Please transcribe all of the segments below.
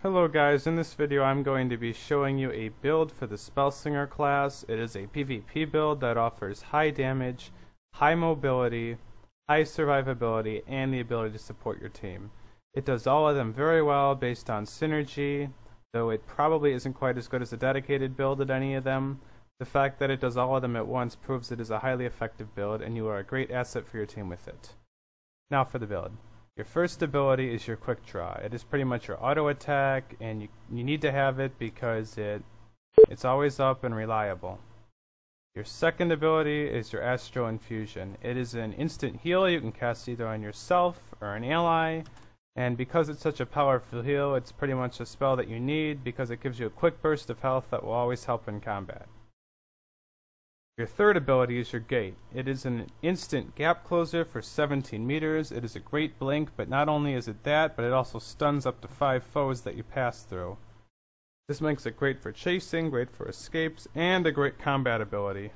Hello guys, in this video I'm going to be showing you a build for the Spellslinger class. It is a PvP build that offers high damage, high mobility, high survivability, and the ability to support your team. It does all of them very well based on synergy, though it probably isn't quite as good as a dedicated build at any of them. The fact that it does all of them at once proves it is a highly effective build, and you are a great asset for your team with it. Now for the build. Your first ability is your quick draw. It is pretty much your auto attack, and you need to have it because it's always up and reliable. Your second ability is your Astral Infusion. It is an instant heal you can cast either on yourself or an ally, and because it's such a powerful heal, it's pretty much a spell that you need because it gives you a quick burst of health that will always help in combat. Your third ability is your Gate. It is an instant gap closer for 17 meters. It is a great blink, but not only is it that, but it also stuns up to 5 foes that you pass through. This makes it great for chasing, great for escapes, and a great combat ability.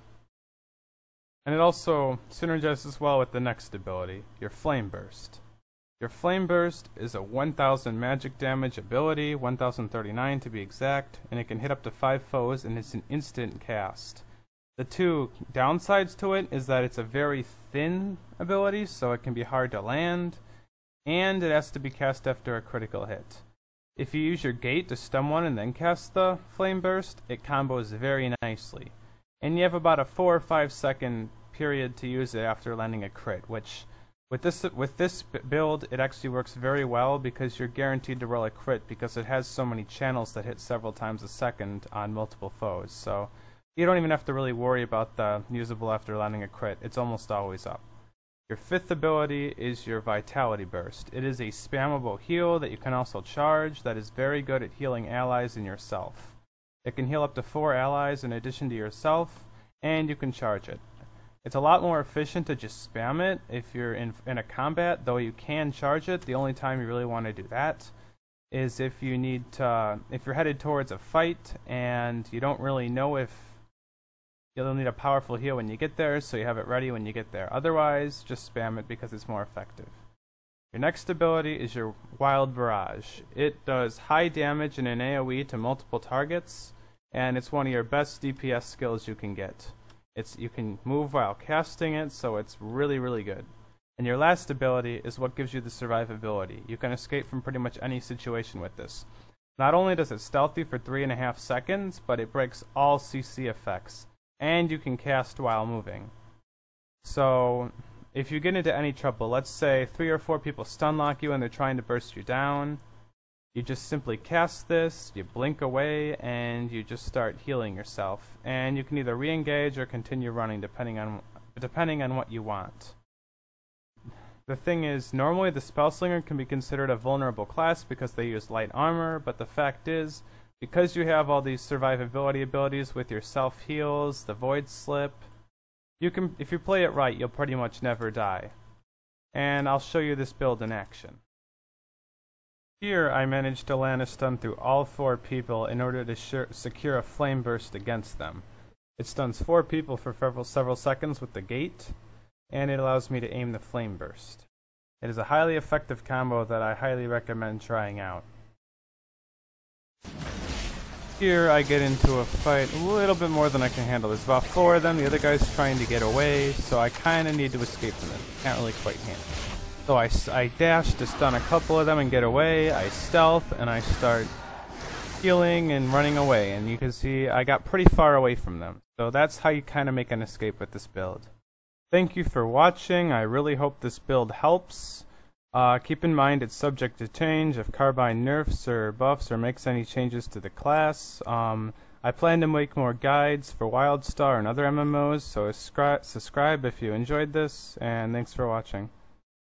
And it also synergizes well with the next ability, your Flame Burst. Your Flame Burst is a 1000 magic damage ability, 1039 to be exact, and it can hit up to 5 foes, and it's an instant cast. The two downsides to it is that it's a very thin ability, so it can be hard to land, and it has to be cast after a critical hit. If you use your Gate to stun one and then cast the Flame Burst, it combos very nicely. And you have about a 4 or 5 second period to use it after landing a crit, which with this build it actually works very well because you're guaranteed to roll a crit because it has so many channels that hit several times a second on multiple foes. So you don't even have to really worry about the usable after landing a crit. It's almost always up. Your fifth ability is your Vitality Burst. It is a spammable heal that you can also charge that is very good at healing allies and yourself. It can heal up to 4 allies in addition to yourself, and you can charge it. It's a lot more efficient to just spam it if you're in a combat, though you can charge it. The only time you really want to do that is if you're headed towards a fight and you don't really know if you'll need a powerful heal when you get there, so you have it ready when you get there. Otherwise, just spam it because it's more effective. Your next ability is your Wild Barrage. It does high damage in an AoE to multiple targets, and it's one of your best DPS skills you can get. You can move while casting it, so it's really, really good. And your last ability is what gives you the survivability. You can escape from pretty much any situation with this. Not only does it stealthy for 3.5 seconds, but it breaks all CC effects. And you can cast while moving. So if you get into any trouble, let's say 3 or 4 people stun lock you and they're trying to burst you down, you just simply cast this, you blink away, and you just start healing yourself. And you can either re-engage or continue running depending on what you want. The thing is, normally the Spellslinger can be considered a vulnerable class because they use light armor, but the fact is, because you have all these survivability abilities with your self-heals, the Void Slip, if you play it right, you'll pretty much never die. And I'll show you this build in action. Here I managed to land a stun through all 4 people in order to secure a Flame Burst against them. It stuns 4 people for several seconds with the Gate, and it allows me to aim the Flame Burst. It is a highly effective combo that I highly recommend trying out. Here I get into a fight a little bit more than I can handle. There's about 4 of them, the other guy's trying to get away, so I kinda need to escape from them. Can't really quite handle it. So I dash to stun a couple of them and get away, I stealth, and I start healing and running away, and you can see I got pretty far away from them. So that's how you kinda make an escape with this build. Thank you for watching. I really hope this build helps. Keep in mind it's subject to change if Carbine nerfs or buffs or makes any changes to the class. I plan to make more guides for Wildstar and other MMOs, so subscribe if you enjoyed this, and thanks for watching.